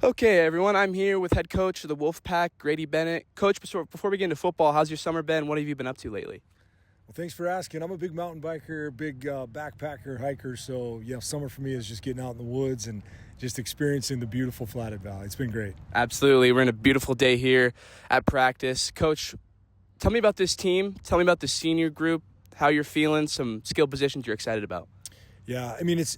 Okay, everyone, I'm here with head coach of the Wolfpack, Grady Bennett. Coach, before we get into football, how's your summer been? What have you been up to lately? Well, thanks for asking. I'm a big mountain biker, big backpacker, hiker. So, summer for me is just getting out in the woods and just experiencing the beautiful Flathead Valley. It's been great. Absolutely. We're in a beautiful day here at practice. Coach, tell me about this team. Tell me about the senior group, how you're feeling, some skill positions you're excited about. Yeah, it's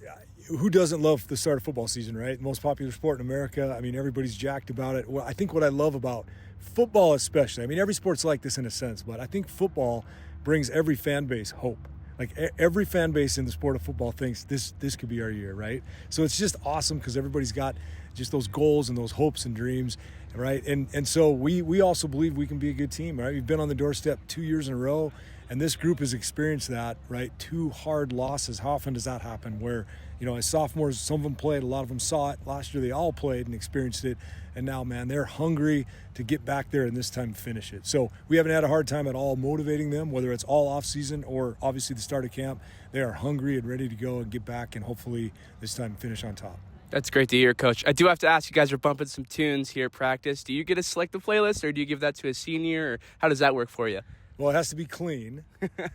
who doesn't love the start of football season, right? The most popular sport in America. Everybody's jacked about it. Well, I think what I love about football especially, every sport's like this in a sense, but I think football brings every fan base hope. Like every fan base in the sport of football thinks this could be our year, right? So it's just awesome because everybody's got just those goals and those hopes and dreams, right? And so we also believe we can be a good team, right? We've been on the doorstep 2 years in a row, and this group has experienced that, right? 2 hard losses. How often does that happen where, as sophomores, some of them played, a lot of them saw it. Last year they all played and experienced it. And now, man, they're hungry to get back there and this time finish it. So we haven't had a hard time at all motivating them, whether it's all off season or obviously the start of camp. They are hungry and ready to go and get back and hopefully this time finish on top. That's great to hear, Coach. I do have to ask, you guys are bumping some tunes here at practice. Do you get to select the playlist or do you give that to a senior? Or how does that work for you? Well, it has to be clean,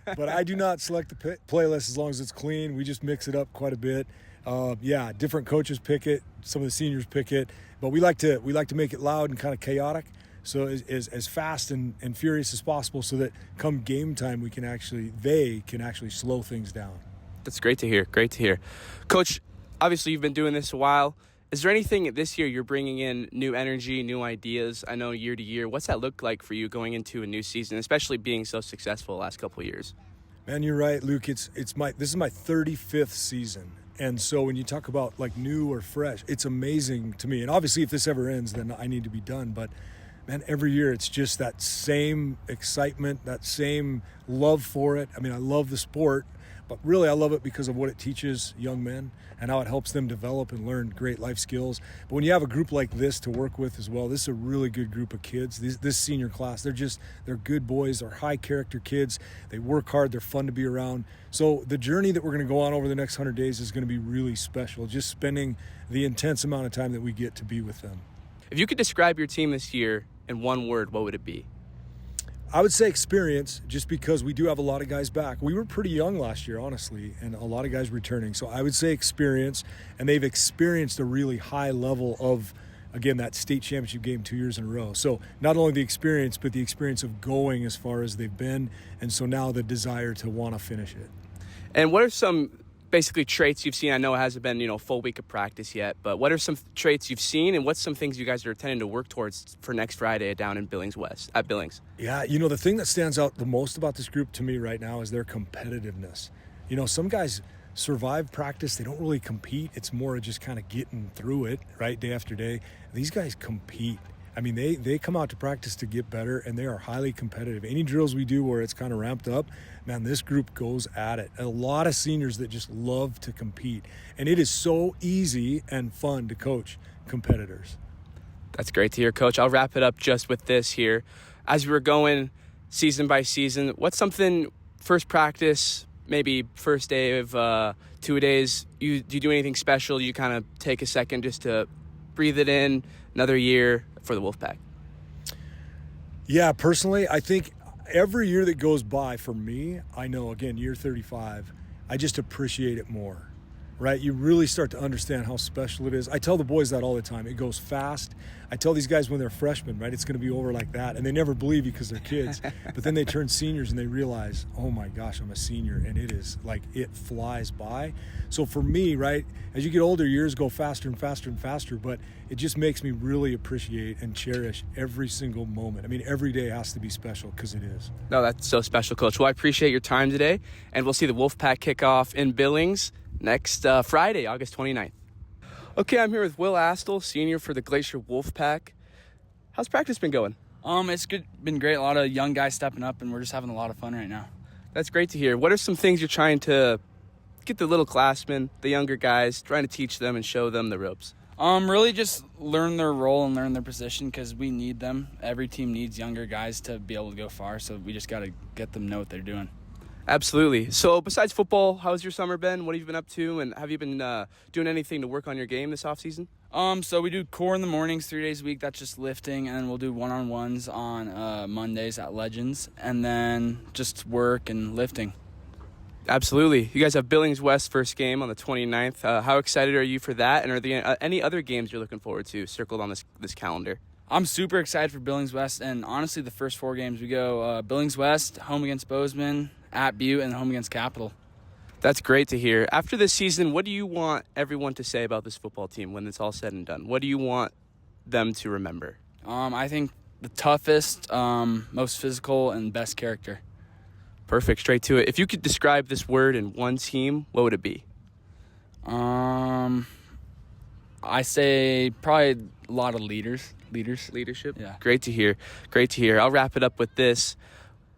but I do not select the playlist as long as it's clean. We just mix it up quite a bit. Different coaches pick it. Some of the seniors pick it, but we like to make it loud and kind of chaotic, so as fast and furious as possible, so that come game time they can actually slow things down. That's great to hear. Great to hear, Coach. Obviously, you've been doing this a while. Is there anything this year you're bringing in new energy, new ideas? I know year to year. What's that look like for you going into a new season, especially being so successful the last couple of years? Man, you're right, Luke. This is my 35th season. And so when you talk about like new or fresh, it's amazing to me. And obviously if this ever ends, then I need to be done. But man, every year it's just that same excitement, that same love for it. I love the sport, but really I love it because of what it teaches young men and how it helps them develop and learn great life skills. But when you have a group like this to work with as well, this is a really good group of kids. This senior class, they're good boys, they're high character kids. They work hard, they're fun to be around. So the journey that we're going to go on over the next 100 days is going to be really special, just spending the intense amount of time that we get to be with them. If you could describe your team this year in one word, what would it be? I would say experience, just because we do have a lot of guys back. We were pretty young last year, honestly, and a lot of guys returning. So I would say experience, and they've experienced a really high level of, again, that state championship game 2 years in a row. So not only the experience, but the experience of going as far as they've been, and so now the desire to want to finish it. And what are some basically traits you've seen? I know it hasn't been, a full week of practice yet, but what are some traits you've seen, and what's some things you guys are intending to work towards for next Friday down in Billings West, at Billings? Yeah, the thing that stands out the most about this group to me right now is their competitiveness. Some guys survive practice, they don't really compete. It's more of just kind of getting through it, right, day after day. These guys compete. They come out to practice to get better, and they are highly competitive. Any drills we do where it's kind of ramped up, man, this group goes at it. A lot of seniors that just love to compete, and it is so easy and fun to coach competitors. That's great to hear, Coach. I'll wrap it up just with this here. As we were going season by season, what's something, first practice, maybe first day of 2 days, do you do anything special? Do you kind of take a second just to breathe it in, another year for the Wolfpack? Yeah, personally, I think every year that goes by for me, I know, again, year 35, I just appreciate it more, right? You really start to understand how special it is. I tell the boys that all the time. It goes fast. I tell these guys when they're freshmen, right, it's going to be over like that. And they never believe you because they're kids. But then they turn seniors and they realize, oh my gosh, I'm a senior. And it is like, it flies by. So for me, right, as you get older, years go faster and faster and faster. But it just makes me really appreciate and cherish every single moment. Every day has to be special because it is. No, that's so special, Coach. Well, I appreciate your time today. And we'll see the Wolfpack kick off in Billings next Friday, August 29th. Okay, I'm here with Will Astle, senior for the Glacier Wolfpack. How's practice been going? It's good. Been great. A lot of young guys stepping up, and we're just having a lot of fun right now. That's great to hear. What are some things you're trying to get the little classmen, the younger guys, trying to teach them and show them the ropes? Really just learn their role and learn their position because we need them. Every team needs younger guys to be able to go far, so we just got to get them to know what they're doing. Absolutely. So besides football, how's your summer been? What have you been up to? And have you been doing anything to work on your game this offseason? So we do core in the mornings 3 days a week. That's just lifting, and then we'll do one-on-ones on Mondays at Legends, and then just work and lifting. Absolutely. You guys have Billings West first game on the 29th. How excited are you for that? And are there any other games you're looking forward to circled on this calendar? I'm super excited for Billings West, and honestly, the first 4 games we go Billings West, home against Bozeman, at Butte, and home against Capital. That's great to hear. After this season, what do you want everyone to say about this football team when it's all said and done? What do you want them to remember? I think the toughest, most physical, and best character. Perfect. Straight to it. If you could describe this word in one team, what would it be? I say probably a lot of leadership. Yeah. Great to hear. Great to hear. I'll wrap it up with this.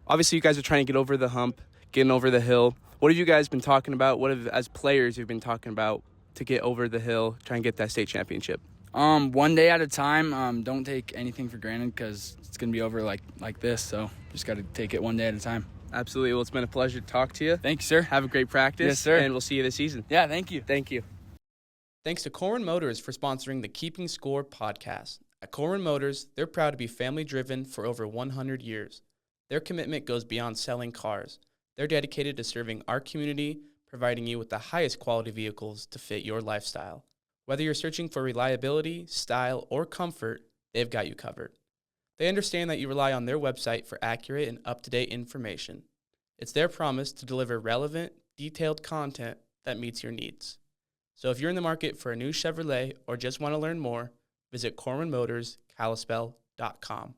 Obviously, you guys are trying to get over the hump, getting over the hill. What have you guys been talking about? What have, as players, you've been talking about to get over the hill, try and get that state championship? One day at a time. Don't take anything for granted because it's going to be over like this. So just got to take it one day at a time. Absolutely. Well, it's been a pleasure to talk to you. Thank you, sir. Have a great practice. Yes, sir. And we'll see you this season. Yeah, thank you. Thank you. Thanks to Corwin Motors for sponsoring the Keeping Score podcast. At Corwin Motors, they're proud to be family-driven for over 100 years. Their commitment goes beyond selling cars. They're dedicated to serving our community, providing you with the highest quality vehicles to fit your lifestyle. Whether you're searching for reliability, style, or comfort, they've got you covered. They understand that you rely on their website for accurate and up-to-date information. It's their promise to deliver relevant, detailed content that meets your needs. So if you're in the market for a new Chevrolet or just want to learn more, visit CorwinMotorsKalispell.com.